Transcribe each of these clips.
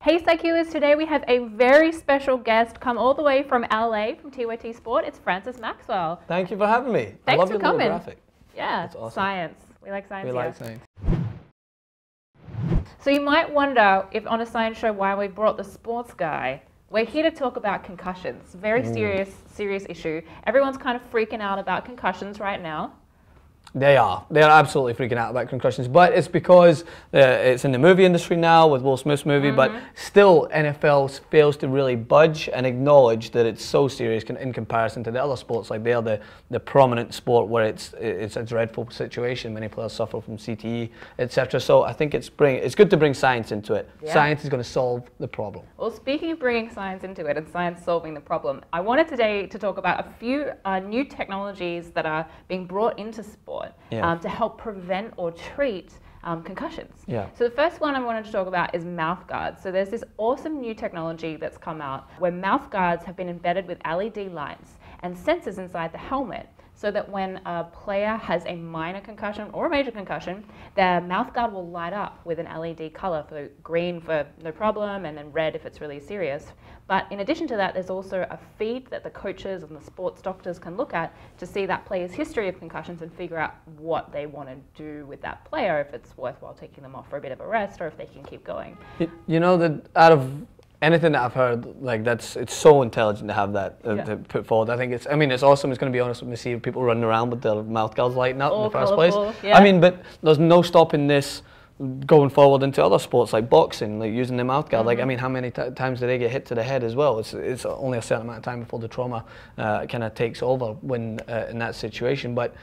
Hey Psychers, today we have a very special guest come all the way from LA from TYT Sports. It's Francis Maxwell. Thank you for having me. Thanks I love for your coming. little graphic. Yeah, That's awesome. Science. We like science. We like science. So you might wonder if on a science show why we brought the sports guy. We're here to talk about concussions. Very serious issue. Everyone's kind of freaking out about concussions right now. They are. They're absolutely freaking out about concussions. But it's because it's in the movie industry now with Will Smith's movie, but still NFL fails to really budge and acknowledge that it's so serious in comparison to the other sports. Like they're the prominent sport where it's a dreadful situation. Many players suffer from CTE, etc. So I think it's good to bring science into it. Yeah. Science is going to solve the problem. Well, speaking of bringing science into it and science solving the problem, I wanted today to talk about a few new technologies that are being brought into sport. Yeah. To help prevent or treat concussions. Yeah. So the first one I wanted to talk about is mouth guards. So there's this awesome new technology that's come out where mouth guards have been embedded with LED lights and sensors inside the helmet, so that when a player has a minor concussion or a major concussion, their mouth guard will light up with an LED color, for green for no problem and then red if it's really serious. But in addition to that, there's also a feed that the coaches and the sports doctors can look at to see that player's history of concussions and figure out what they want to do with that player, if it's worthwhile taking them off for a bit of a rest or if they can keep going. You know, that out of anything that I've heard, like it's so intelligent to have that to put forward. I think it's awesome. It's going to be honest with me, see people running around with their mouth guards lighting up in the first place. Yeah. I mean, but there's no stopping this going forward into other sports like boxing, like using the mouth guard. Like, I mean, how many times do they get hit to the head as well? It's only a certain amount of time before the trauma kind of takes over when in that situation. But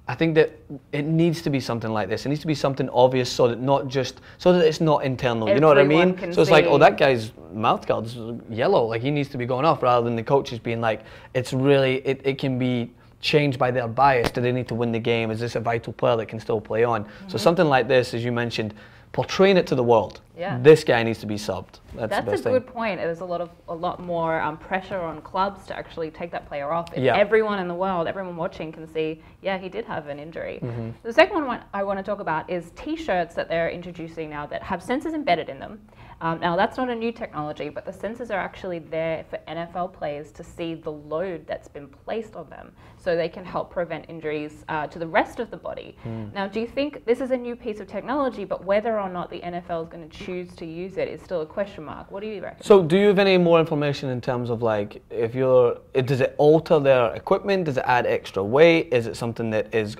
I think that it needs to be something like this. It needs to be something obvious, so that it's not internal. You know what I mean? So it's like, oh, that guy's mouth guard's yellow. Like he needs to be going off, rather than the coaches being like, it's really it can be changed by their bias. Do they need to win the game? Is this a vital player that can still play on? So something like this, as you mentioned, portraying it to the world. Yeah. This guy needs to be subbed. That's a good point. There's a lot more pressure on clubs to actually take that player off. If everyone in the world, everyone watching can see, yeah, he did have an injury. The second one I want to talk about is T-shirts that they're introducing now that have sensors embedded in them. Now that's not a new technology, but the sensors are actually there for NFL players to see the load that's been placed on them, so they can help prevent injuries to the rest of the body. Now, do you think this is a new piece of technology, but whether or not the NFL is going to choose to use it is still a question mark? What do you reckon? So do you have any more information in terms of like, does it alter their equipment? Does it add extra weight? Is it something that is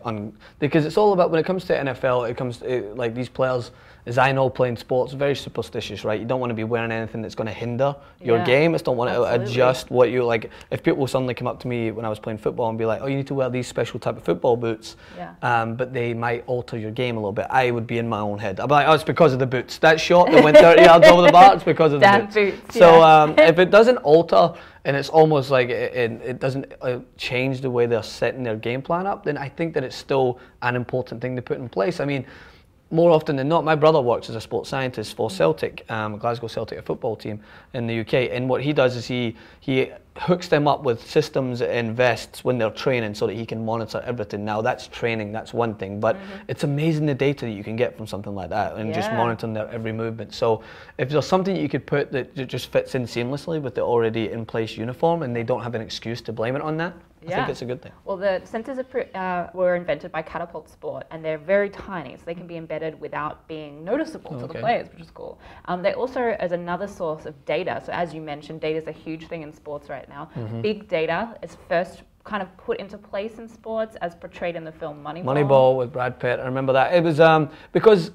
because it's all about, when it comes to NFL, like these players, as I know, playing sports, very superstitious, right? You don't want to be wearing anything that's going to hinder your game. You don't want to adjust what you like. If people suddenly come up to me when I was playing football and be like, oh, you need to wear these special type of football boots, but they might alter your game a little bit, I would be in my own head. I'd be like, oh, it's because of the boots. That shot that went 30 yards over the bar, it's because of the boots. So if it doesn't alter, and it's almost like it doesn't change the way they're setting their game plan up, then I think that it's still an important thing to put in place. I mean, more often than not, my brother works as a sports scientist for Celtic, Glasgow Celtic, a football team in the UK, and what he does is he hooks them up with systems and vests when they're training so that he can monitor everything. Now that's training, that's one thing, but it's amazing the data that you can get from something like that and just monitoring their every movement. So if there's something you could put that just fits in seamlessly with the already in place uniform and they don't have an excuse to blame it on that, I think it's a good thing. Well, the sensors were invented by Catapult Sport, and they're very tiny, so they can be embedded without being noticeable to the players, which is cool. They also, as another source of data, so as you mentioned, data is a huge thing in sports right now. Big data is first kind of put into place in sports as portrayed in the film Moneyball. Moneyball with Brad Pitt, I remember that. It was because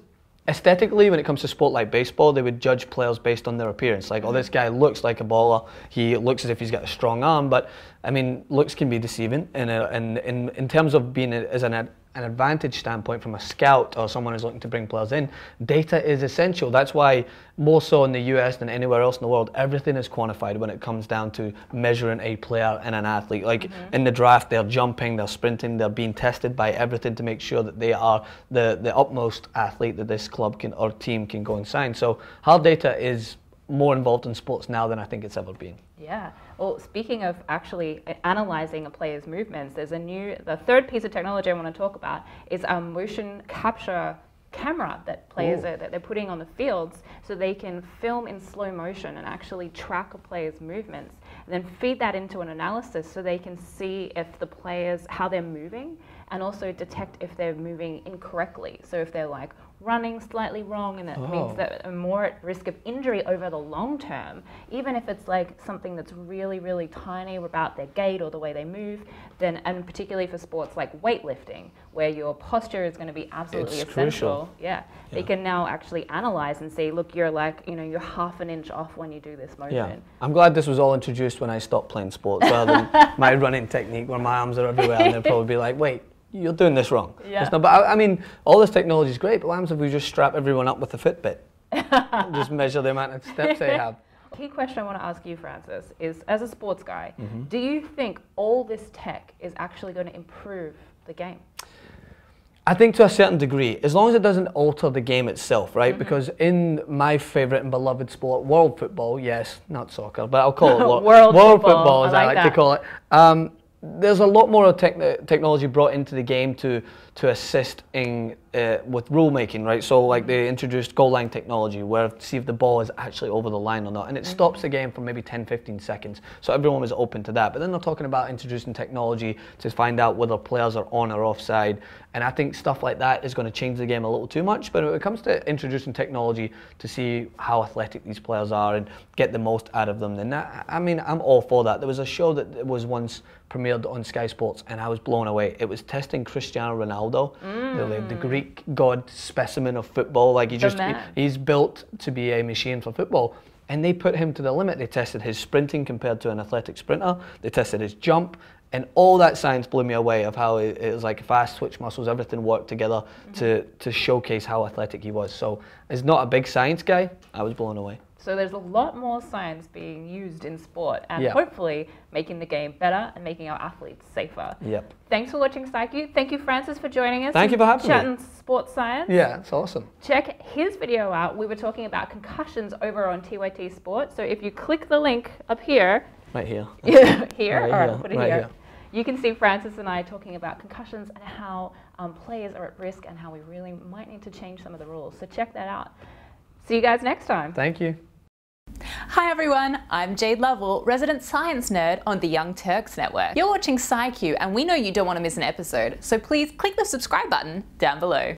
aesthetically, when it comes to sport like baseball, they would judge players based on their appearance. Like, oh, this guy looks like a baller. He looks as if he's got a strong arm. But, I mean, looks can be deceiving. And in terms of being as an advantage standpoint from a scout or someone who's looking to bring players in, data is essential. That's why more so in the US than anywhere else in the world, everything is quantified when it comes down to measuring a player and an athlete. Like in the draft, they're jumping, they're sprinting, they're being tested by everything to make sure that they are the utmost athlete that this club can or team can go and sign. So hard data is more involved in sports now than I think it's ever been. Yeah. Well, speaking of actually analyzing a player's movements, there's the third piece of technology I want to talk about is motion capture camera that players that they're putting on the fields, so they can film in slow motion and actually track a player's movements, and then feed that into an analysis so they can see if the players, how they're moving, and also detect if they're moving incorrectly. So if they're like running slightly wrong, and that means that are more at risk of injury over the long term, even if it's like something that's really, really tiny about their gait or the way they move, then, and particularly for sports like weightlifting, where your posture is going to be absolutely essential. Crucial. Yeah. They can now actually analyze and say, look, you're like, you know, you're half an inch off when you do this motion. Yeah. I'm glad this was all introduced when I stopped playing sports, rather than my running technique where my arms are everywhere, and they'll probably be like, wait, you're doing this wrong. Yeah. But I mean, all this technology is great, but what happens if we just strap everyone up with a Fitbit? Just measure the amount of steps they have. Key question I want to ask you, Francis, is as a sports guy, do you think all this tech is actually going to improve the game? I think to a certain degree, as long as it doesn't alter the game itself, right? Because in my favourite and beloved sport, world football, yes, not soccer, but I'll call it world football, as I like to call it. There's a lot more technology brought into the game to assist in with rule making, right? So like they introduced goal line technology, where to see if the ball is actually over the line or not, and it stops the game for maybe 10-15 seconds. So everyone was open to that. But then they're talking about introducing technology to find out whether players are on or offside, and I think stuff like that is going to change the game a little too much. But when it comes to introducing technology to see how athletic these players are and get the most out of them, then that, I mean, I'm all for that. There was a show that was once premiered on Sky Sports, and I was blown away. It was testing Cristiano Ronaldo, the Greek god specimen of football. Like he's built to be a machine for football. And they put him to the limit. They tested his sprinting compared to an athletic sprinter. They tested his jump. And all that science blew me away of how it was like fast twitch muscles, everything worked together to showcase how athletic he was. So as not a big science guy, I was blown away. So there's a lot more science being used in sport, and hopefully making the game better and making our athletes safer. Yep. Thanks for watching PsyQ. Thank you, Francis, for joining us. Thank you for having me. Chatting sports science. Yeah, it's awesome. Check his video out. We were talking about concussions over on TYT Sports. So if you click the link up here. Right here. Here? Right All right, here. put it Right here. here. You can see Francis and I talking about concussions and how players are at risk and how we really might need to change some of the rules. So check that out. See you guys next time. Thank you. Hi everyone, I'm Jayde Lovell, resident science nerd on the Young Turks Network. You're watching PsyQ, and we know you don't want to miss an episode, so please click the subscribe button down below.